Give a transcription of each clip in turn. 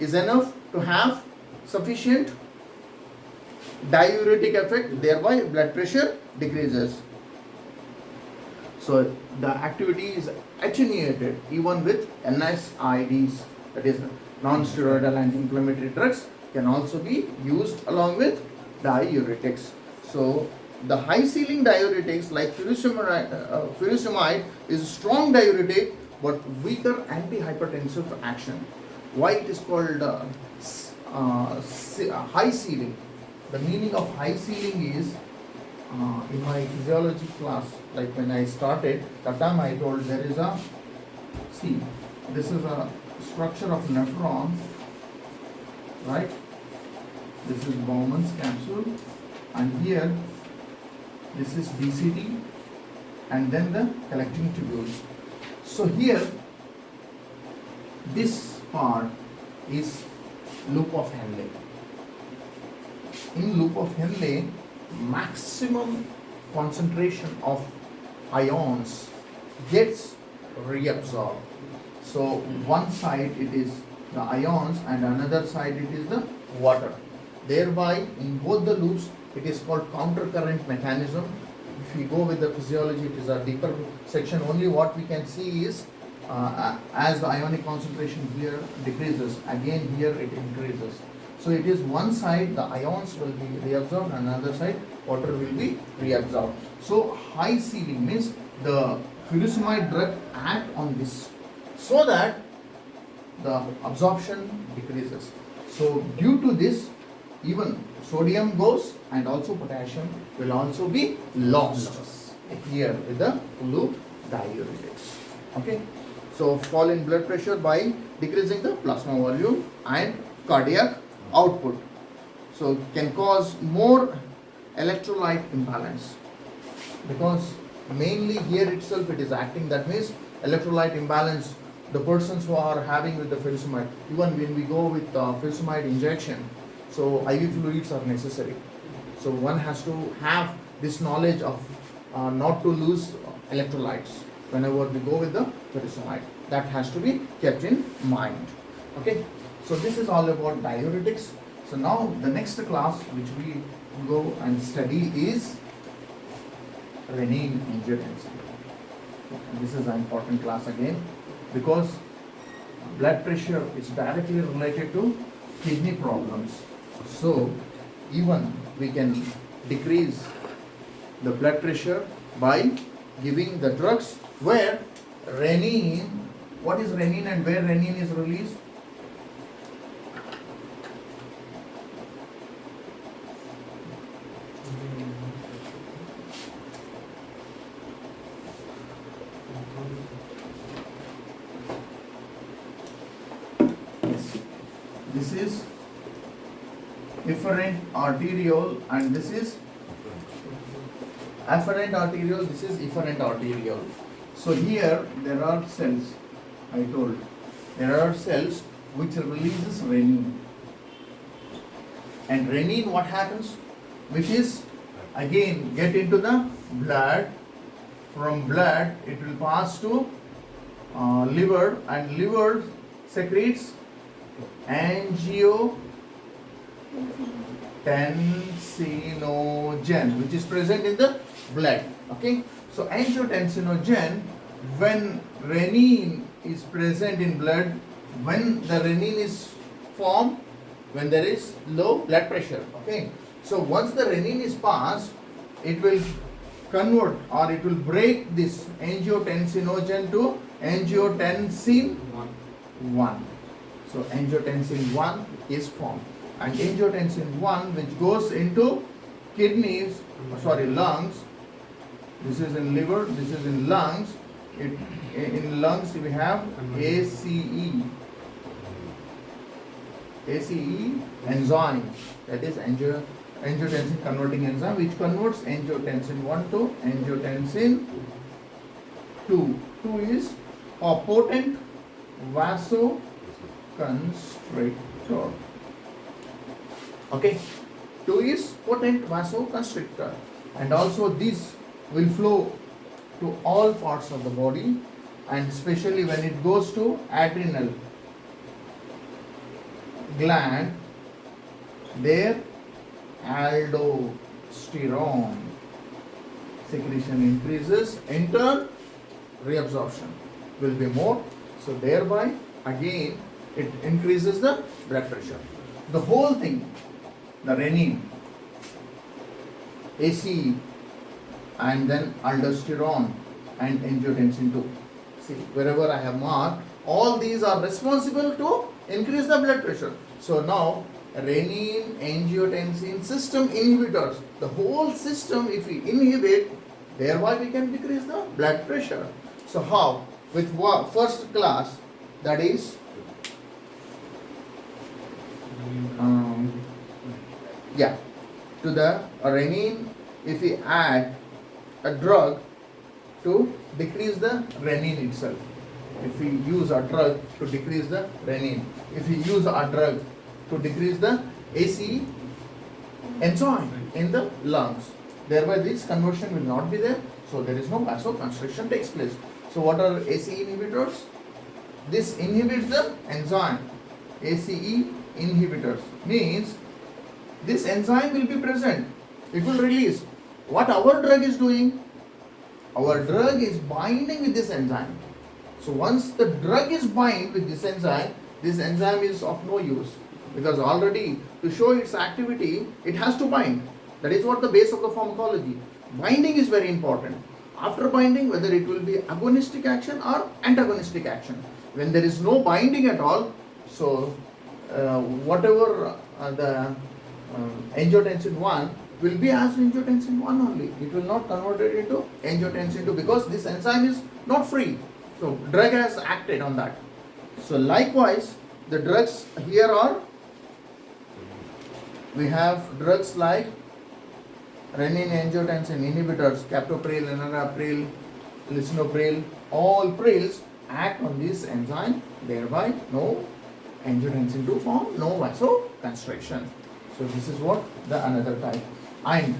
is enough to have sufficient diuretic effect, thereby blood pressure decreases. So the activity is attenuated even with NSAIDs, that is non-steroidal anti-inflammatory drugs, can also be used along with diuretics. So the high ceiling diuretics like furosemide is a strong diuretic but weaker antihypertensive action. Why it is called high ceiling? The meaning of high ceiling is, in my physiology class, like when I started, that time I told there is a, see, this is a structure of nephron, right? This is Bowman's capsule, and here this is DCT, and then the collecting tubules. So here this part is loop of Henle. In loop of Henle, maximum concentration of ions gets reabsorbed. So one side it is the ions and another side it is the water. Thereby in both the loops it is called countercurrent mechanism. If we go with the physiology, it is a deeper section. Only what we can see is as the ionic concentration here decreases, again here it increases. So it is one side the ions will be reabsorbed and another side water will be reabsorbed. So high ceiling means the furosemide drug act on this so that the absorption decreases. So due to this, even sodium goes and also potassium will also be lost here with the loop diuretics. Okay. So fall in blood pressure by decreasing the plasma volume and cardiac output. So can cause more electrolyte imbalance, because mainly here itself it is acting, that means electrolyte imbalance. The persons who are having with the furosemide, even when we go with furosemide injection, so IV fluids are necessary. So one has to have this knowledge of not to lose electrolytes whenever we go with the furosemide. That has to be kept in mind. Okay. So this is all about diuretics. So now the next class which we go and study is renin-angiotensin. This is an important class again, because blood pressure is directly related to kidney problems. So even we can decrease the blood pressure by giving the drugs where renin, what is renin and where renin is released? This is efferent arteriole and this is afferent arteriole, this is efferent arteriole. So here there are cells, I told, there are cells which releases renin. And renin, what happens? Which is again get into the blood. From blood it will pass to liver, and liver secretes angiotensinogen, which is present in the blood. Okay. So angiotensinogen, when renin is present in blood, when the renin is formed, when there is low blood pressure. Okay. So once the renin is passed, it will convert or it will break this angiotensinogen to angiotensin 1. So angiotensin 1 is formed, and angiotensin 1 which goes into kidneys, lungs. This is in liver, this is in lungs. In lungs we have ACE enzyme, that is angiotensin converting enzyme, which converts angiotensin 1 to angiotensin 2. 2 is a potent vasoconstrictor. Okay, 2 is potent vasoconstrictor, and also this will flow to all parts of the body, and especially when it goes to adrenal. gland, their aldosterone secretion increases, in turn reabsorption will be more, so thereby again it increases the blood pressure. The whole thing, the renin, ACE, and then aldosterone and angiotensin 2. See, wherever I have marked, all these are responsible to increase the blood pressure. So now renin, angiotensin system inhibitors, the whole system if we inhibit, thereby we can decrease the blood pressure. So how? With first class, that is to the renin, if we add a drug to decrease the renin itself. If we use a drug to decrease the renin, if we use a drug to decrease the ACE enzyme in the lungs, thereby this conversion will not be there, so there is no vasoconstriction takes place. So what are ACE inhibitors? This inhibits the enzyme. ACE inhibitors means this enzyme will be present, it will release. What our drug is doing? Our drug is binding with this enzyme. So once the drug is bind with this enzyme is of no use, because already to show its activity it has to bind. That is what the base of the pharmacology. Binding is very important. After binding, whether it will be agonistic action or antagonistic action. When there is no binding at all, so whatever the angiotensin 1 will be as angiotensin 1 only. It will not convert it into angiotensin 2 because this enzyme is not free. So drug has acted on that. So likewise, the drugs here are, we have drugs like renin angiotensin inhibitors, captopril, enalapril, lisinopril, all prils act on this enzyme, thereby no angiotensin 2 form, no vasoconstriction. So this is what the another type. And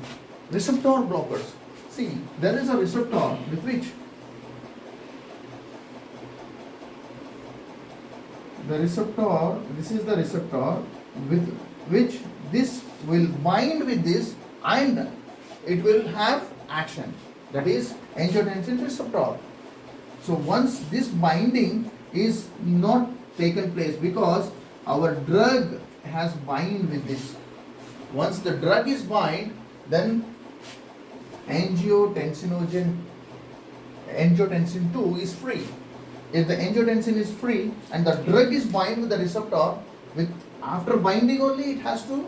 receptor blockers. See, there is a receptor with which the receptor, this is the receptor with which this will bind with this and it will have action, that is angiotensin receptor. So once this binding is not taken place because our drug has bind with this. Once the drug is bind, then angiotensin 2 is free. If the angiotensin is free and the drug is bind with the receptor, with after binding only it has to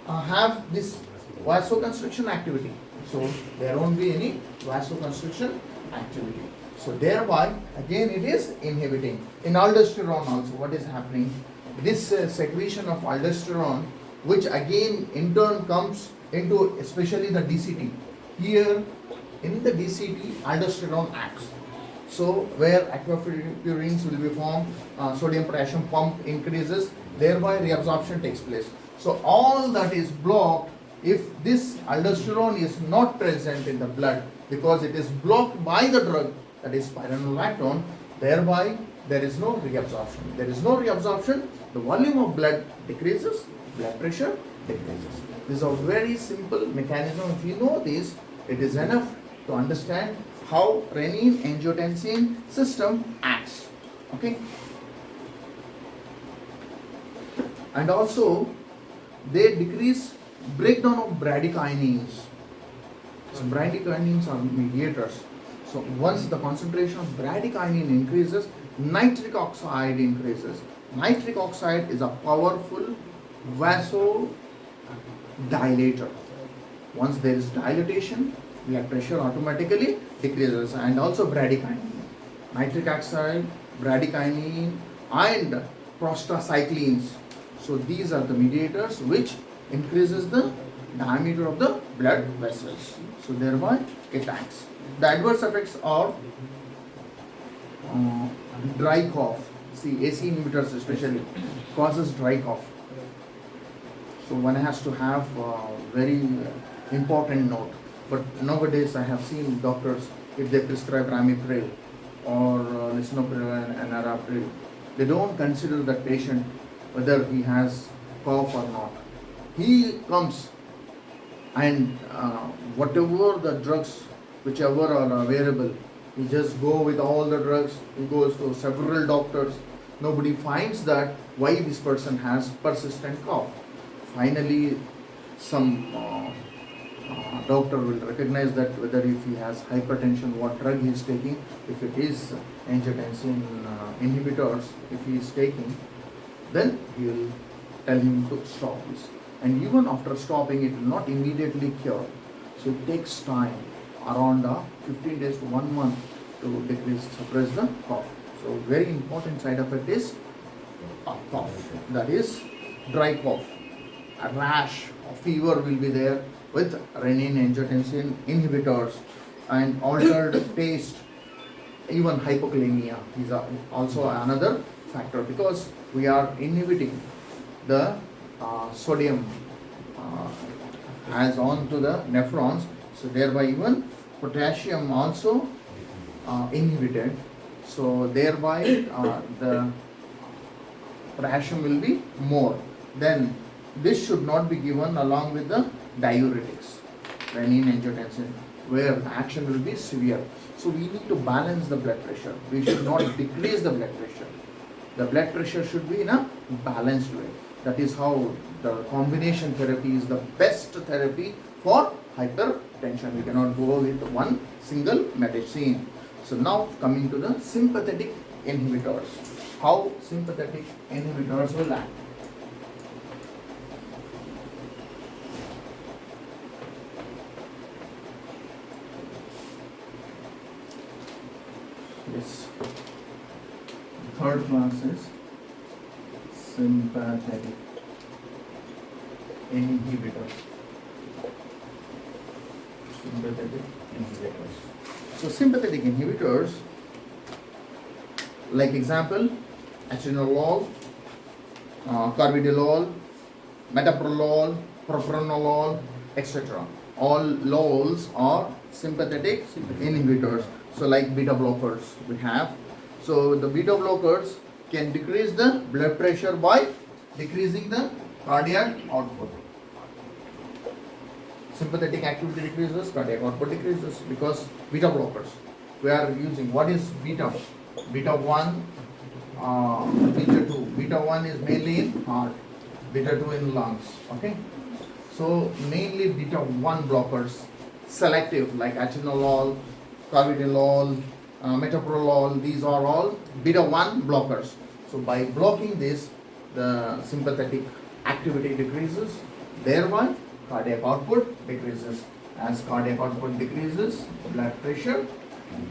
have this vasoconstriction activity. So there won't be any vasoconstriction activity. So thereby again it is inhibiting. In aldosterone also what is happening? This secretion of aldosterone, which again in turn comes into especially the DCT. Here in the DCT aldosterone acts. So where aquapurines will be formed, sodium potassium pump increases, thereby reabsorption takes place. So all that is blocked if this aldosterone is not present in the blood, because it is blocked by the drug, that is spironolactone, thereby there is no reabsorption. There is no reabsorption, the volume of blood decreases, blood pressure decreases. This is a very simple mechanism. If you know this, it is enough to understand how renin angiotensin system acts. Okay. And also they decrease breakdown of bradykinins. So bradykinins are mediators. So once the concentration of bradykinin increases, nitric oxide increases. Nitric oxide is a powerful vasodilator. Once there is dilatation, blood pressure automatically decreases. And also bradykinin, nitric oxide, bradykinin and prostacyclines. So these are the mediators which increases the diameter of the blood vessels. So thereby it acts. The adverse effects are dry cough. See, ACE inhibitors especially causes dry cough. So one has to have very important note. But nowadays I have seen doctors, if they prescribe ramipril or lisinopril and enalapril, they don't consider that patient whether he has cough or not. He comes and whatever the drugs, whichever are available, he just go with all the drugs. He goes to several doctors. Nobody finds that why this person has persistent cough. Finally, some doctor will recognize that whether if he has hypertension, what drug he is taking. If it is angiotensin inhibitors, if he is taking, then he will tell him to stop this. And even after stopping, it will not immediately cure. So it takes time, around 15 days to 1 month, to decrease, suppress the cough. So very important side effect is cough. That is dry cough. A rash or fever will be there with renin-angiotensin inhibitors, and altered taste, even hypokalemia is also another factor, because we are inhibiting the sodium as on to the nephrons, so thereby even potassium also inhibited, so thereby the potassium will be more. Then this should not be given along with the diuretics, renin-angiotensin, where the action will be severe. So we need to balance the blood pressure. We should not decrease the blood pressure. The blood pressure should be in a balanced way. That is how the combination therapy is the best therapy for hypertension. We cannot go with one single medicine. So now coming to the sympathetic inhibitors. How sympathetic inhibitors will act. Yes. Third class is sympathetic inhibitors. Sympathetic inhibitors. So sympathetic inhibitors, like example, atenolol, carvedilol, metoprolol, propranolol, etc. All lols are sympathetic inhibitors. So like beta blockers we have. So the beta blockers can decrease the blood pressure by decreasing the cardiac output. Sympathetic activity decreases, cardiac output decreases, because beta blockers we are using. What is beta? Beta 1, beta 2. Beta 1 is mainly in heart, beta 2 in lungs. Okay. So mainly beta 1 blockers, selective, like atenolol, carvedilol, metoprolol, these are all beta 1 blockers. So by blocking this, the sympathetic activity decreases, thereby cardiac output decreases. As cardiac output decreases, blood pressure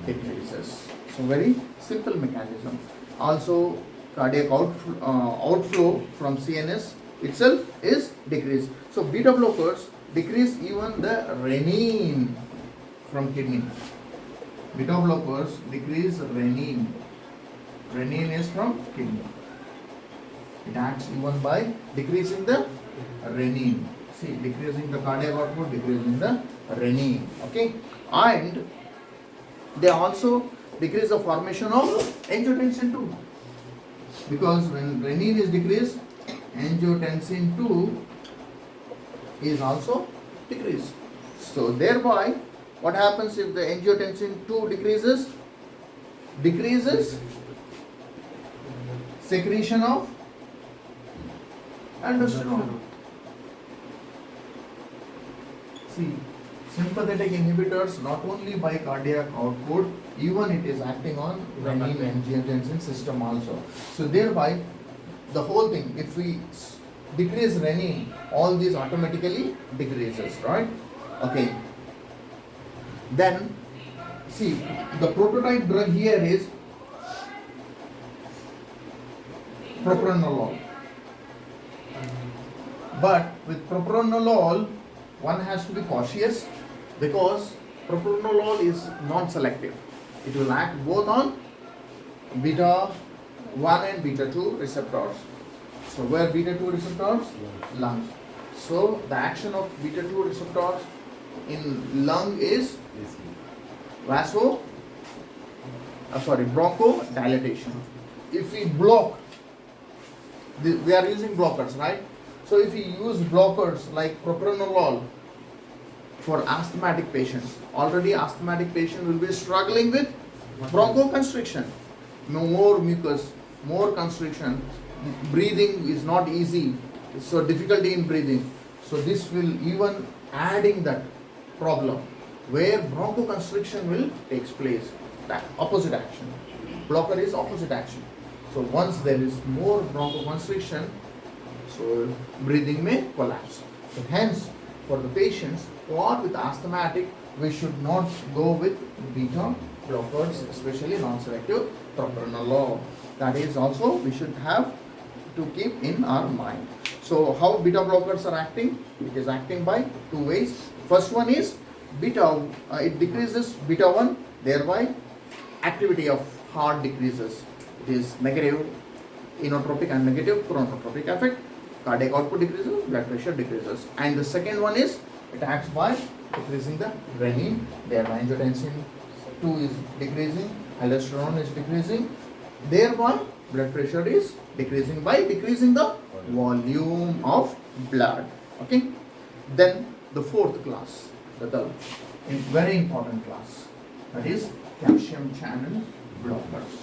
decreases. So very simple mechanism. Also cardiac outflow from CNS itself is decreased. So beta blockers decrease even the renin from kidney. Beta blockers decrease renin. Renin is from kidney. It acts even by decreasing the renin. See, decreasing the cardiac output, decreasing the renin. Okay, and they also decrease the formation of angiotensin 2, because when renin is decreased, angiotensin 2 is also decreased. So thereby, what happens if the angiotensin 2 decreases? Decreases secretion of aldosterone. See, sympathetic inhibitors not only by cardiac output, even it is acting on renin angiotensin system also. So thereby, the whole thing, if we decrease renin, all these automatically decreases, right? Okay. Then, see, the prototype drug here is propranolol. But with propranolol, one has to be cautious, because propranolol is non-selective. It will act both on beta 1 and beta 2 receptors. So where beta 2 receptors? Lungs. So the action of beta 2 receptors in lung is bronchodilation. If we block we are using blockers, right? So if you use blockers like propranolol for asthmatic patients, already asthmatic patient will be struggling with bronchoconstriction, more mucus, more constriction, breathing is not easy, so difficulty in breathing. So this will even adding that problem where bronchoconstriction will takes place. That opposite action. Blocker is opposite action. So once there is more bronchoconstriction, so breathing may collapse. So hence, for the patients who are with asthmatic, we should not go with beta blockers, especially non-selective propranolol. That is also we should have to keep in our mind. So how beta blockers are acting? It is acting by two ways. First one is beta, it decreases beta 1, thereby activity of heart decreases. It is negative inotropic and negative chronotropic effect. Cardiac output decreases, blood pressure decreases. And the second one is it acts by decreasing the renin, thereby angiotensin 2 is decreasing, aldosterone is decreasing, thereby blood pressure is decreasing by decreasing the volume of blood. Okay. Then the fourth class, the very important class, that is calcium channel blockers.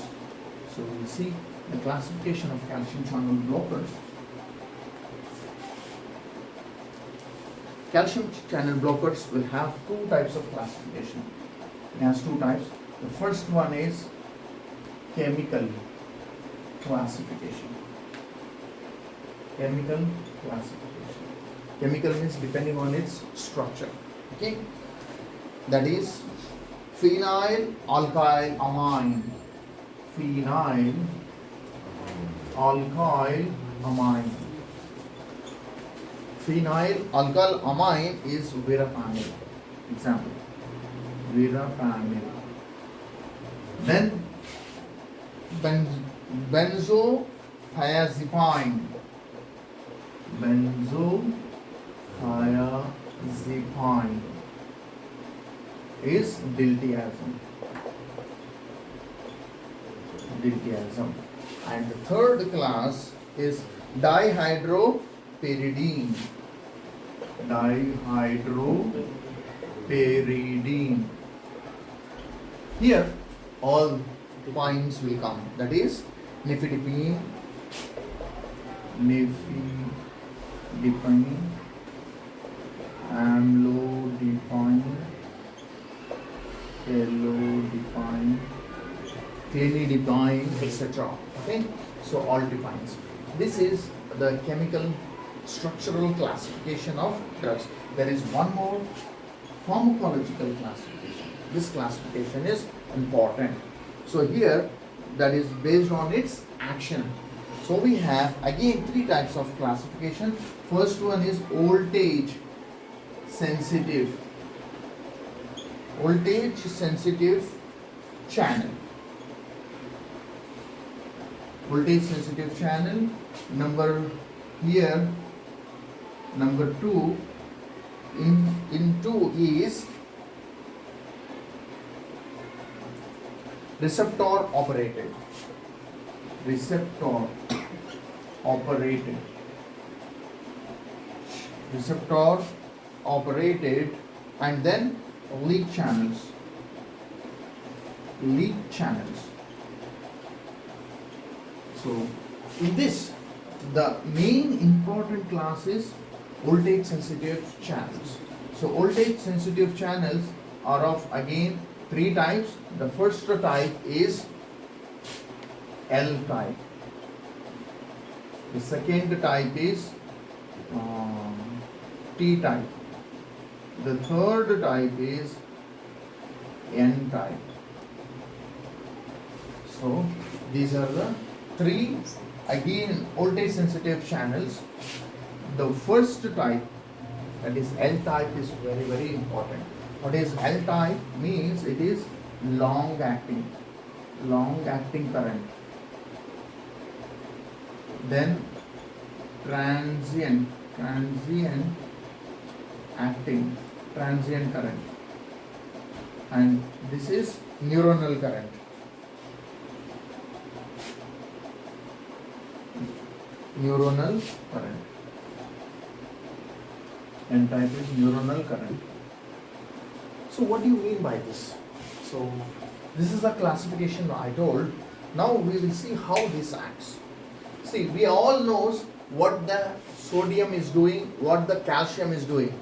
So we'll see the classification of calcium channel blockers. Calcium channel blockers will have two types of classification. It has two types. The first one is chemical classification. Chemical classification. Chemical means depending on its structure. Okay, that is phenyl alkyl amine. Phenyl alkyl amine. Phenyl alkyl amine is verapamil. Example, verapamil. Then benzothiazepine. Benzothiazepine is diltiazem. And the third class is dihydropyridine. Dihydropyridine. Here all pines will come. That is nifedipine, amlodipine, telodipine, clinidipine, etc. Okay, so all dipines. This is the chemical structural classification of drugs. There is one more pharmacological classification. This classification is important. So here that is based on its action. So we have again three types of classification. First one is voltage sensitive channel. Voltage sensitive channel. Number 2 in 2 is receptor operated, and then leak channels. So in this, the main important class is voltage sensitive channels. So voltage sensitive channels are of again three types. The first type is L type. The second type is T type. The third type is N type. So these are the three again voltage sensitive channels. The first type, that is L type, is very, very important. What is L type? Means it is long acting current. Then transient current, and this is neuronal current. neuronal current. N type is neuronal current. So what do you mean by this? So this is a classification I told. Now we will see how this acts. See, we all knows what the sodium is doing, what the calcium is doing,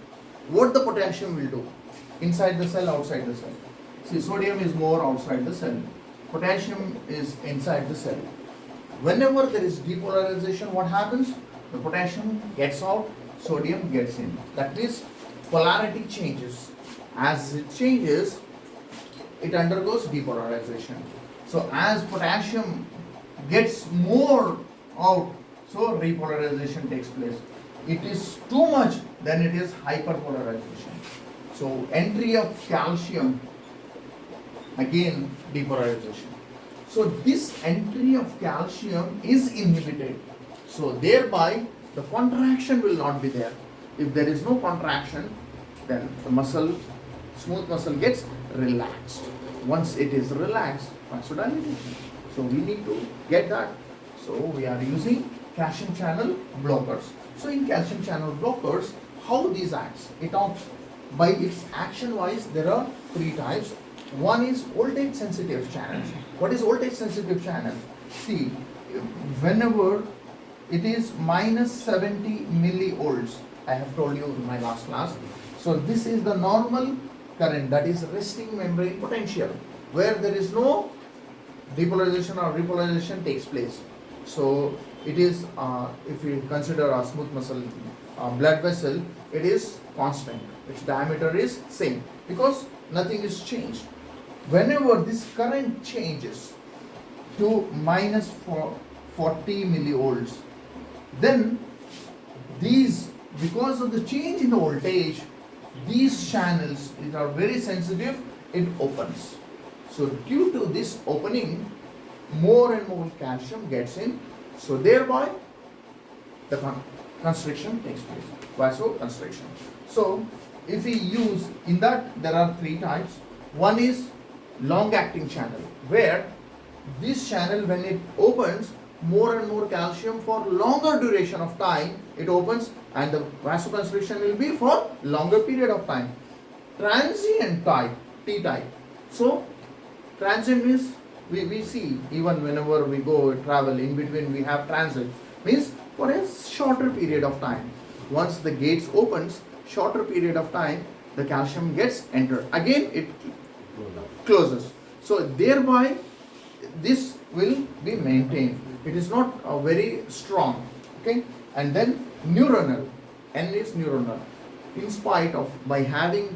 what the potassium will do inside the cell, outside the cell. See, sodium is more outside the cell, potassium is inside the cell. Whenever there is depolarization, what happens? The potassium gets out, sodium gets in. That means polarity changes. As it changes, it undergoes depolarization. So as potassium gets more out, so repolarization takes place. It is too much, then it is hyperpolarization. So entry of calcium, again depolarization. So this entry of calcium is inhibited. So thereby the contraction will not be there. If there is no contraction, then the muscle, smooth muscle gets relaxed. Once it is relaxed, vasodilation. So we need to get that. So we are using calcium channel blockers. So in calcium channel blockers, how these acts? It acts by its action wise, there are three types. One is voltage sensitive channels. What is voltage sensitive channel? See, whenever it is minus 70 millivolts, I have told you in my last class. So this is the normal current, that is resting membrane potential, where there is no depolarization or repolarization takes place. So it is, if we consider a smooth muscle blood vessel, it is constant. Its diameter is same because nothing is changed. Whenever this current changes to minus 40 millivolts, then these, because of the change in the voltage, these channels which are very sensitive, it opens. So due to this opening, more and more calcium gets in. So thereby the constriction takes place, vasoconstriction. So if we use, in that there are three types. One is long acting channel, where this channel, when it opens, more and more calcium for longer duration of time it opens, and the vasoconstriction will be for longer period of time. Transient type, T type. So transient means we see, even whenever we go travel, in between we have transit, means for a shorter period of time. Once the gates opens, shorter period of time, the calcium gets entered, again it closes. So thereby this will be maintained. It is not very strong. Okay. And then neuronal, N is neuronal. In spite of, by having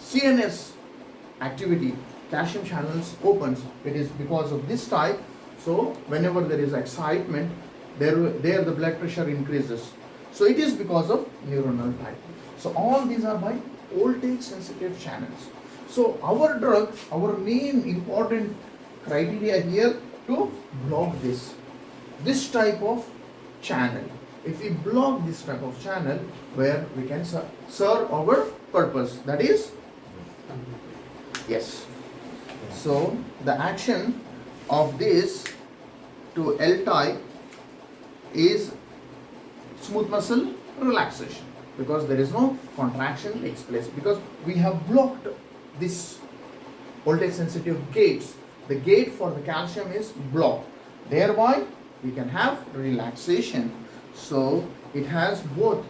CNS activity, calcium channels opens. It is because of this type. So whenever there is excitement, there the blood pressure increases. So it is because of neuronal type. So all these are by voltage sensitive channels. So our drug, our main important criteria here, to block this type of channel. If we block this type of channel, where we can serve our purpose, that is, yes. So the action of this to L type is smooth muscle relaxation, because there is no contraction takes place, because we have blocked this voltage sensitive gates. The gate for the calcium is blocked. Thereby we can have relaxation. So it has both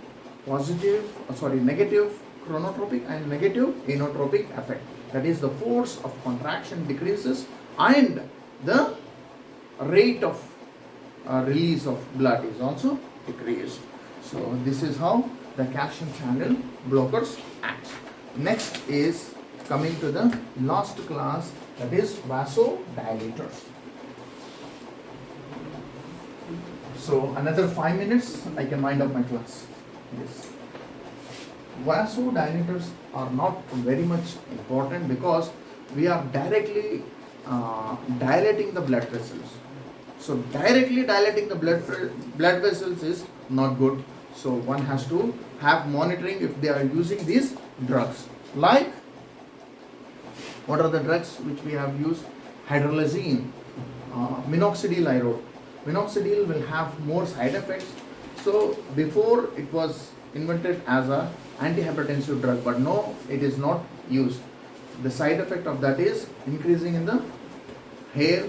negative chronotropic and negative inotropic effect. That is, the force of contraction decreases and the rate of release of blood is also decreased. So this is how the calcium channel blockers act. Next is coming to the last class, that is vasodilators. So another 5 minutes I can wind up my class. Yes. Vasodilators are not very much important, because we are directly dilating the blood vessels. So directly dilating the blood vessels is not good. So one has to have monitoring if they are using these drugs. Like, what are the drugs which we have used? Hydralazine, minoxidil I wrote. Minoxidil will have more side effects. So before it was invented as a antihypertensive drug, but no, it is not used. The side effect of that is increasing in the hair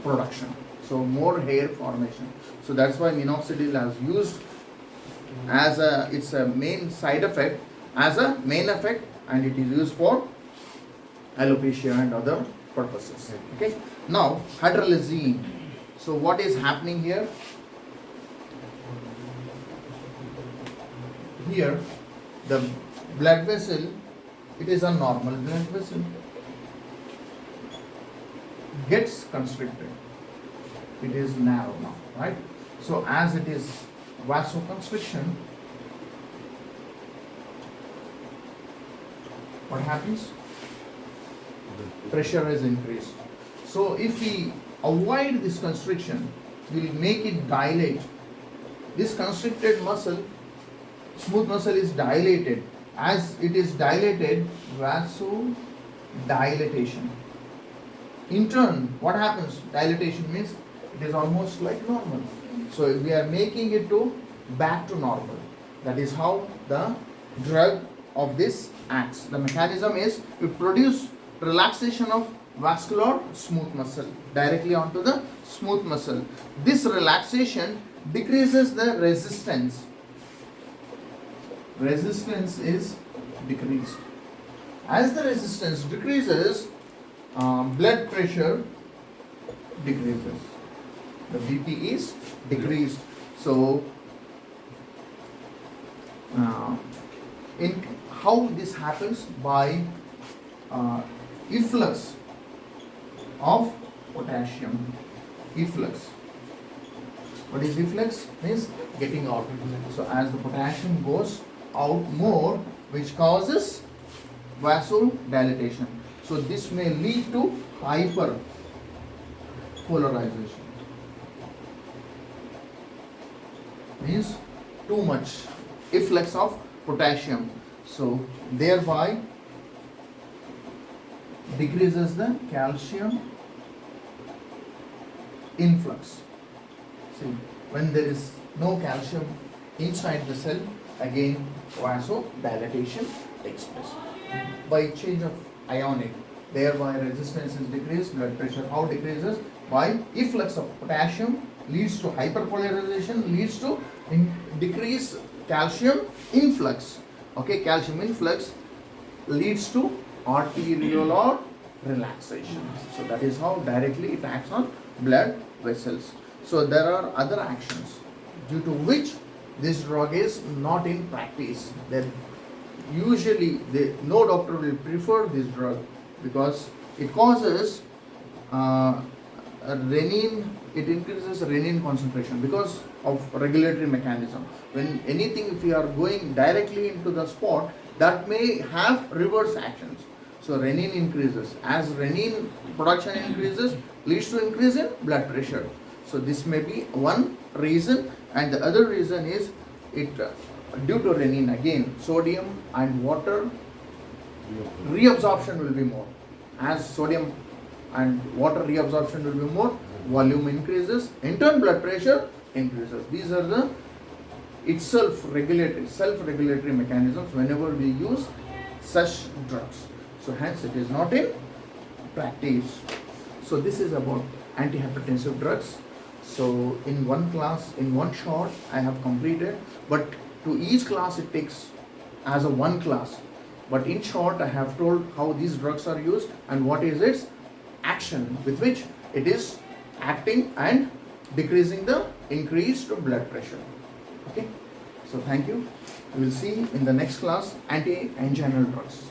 production. So more hair formation. So that's why minoxidil has used as it's a main side effect, as a main effect, and it is used for alopecia and other purposes. Okay. Now hydralazine. So what is happening here? Here the blood vessel, it is a normal blood vessel, gets constricted. It is narrow now, right? So as it is vasoconstriction, what happens? Pressure is increased. So if we avoid this constriction, we will make it dilate. This constricted muscle, smooth muscle, is dilated. As it is dilated, vasodilatation. In turn, what happens? Dilatation means it is almost like normal. So we are making it to back to normal. That is how the drug of this acts. The mechanism is to produce relaxation of vascular smooth muscle directly onto the smooth muscle. This relaxation decreases the resistance. Resistance is decreased. As the resistance decreases, blood pressure decreases. The BP is decreased. So, in how this happens? By efflux of potassium. Efflux. What is efflux? Means getting out. So as the potassium goes out more, which causes vasodilatation. So this may lead to hyperpolarization. Means too much efflux of potassium. So thereby decreases the calcium influx. See, when there is no calcium inside the cell, again vasodilatation takes place. By change of ionic, thereby resistance is decreased, blood pressure how decreases? By efflux of potassium leads to hyperpolarization, leads to decreased calcium influx. Okay, calcium influx leads to arteriolar relaxation. So that is how directly it acts on blood vessels. So there are other actions due to which this drug is not in practice. Then usually no doctor will prefer this drug because it causes renin, it increases renin concentration because of regulatory mechanism. When anything, if we are going directly into the spot, that may have reverse actions. So renin increases. As renin production increases, leads to increase in blood pressure. So this may be one reason, and the other reason is it due to renin, again sodium and water reabsorption will be more. As sodium and water reabsorption will be more, volume increases, in turn blood pressure increases. These are the self-regulatory mechanisms whenever we use such drugs. So hence it is not in practice. So this is about antihypertensive drugs. So in one class, in one shot I have completed, but to each class it takes as a one class. But in short I have told how these drugs are used and what is its action with which it is acting and decreasing the increased blood pressure. Okay, so thank you. We will see in the next class anti-anginal drugs.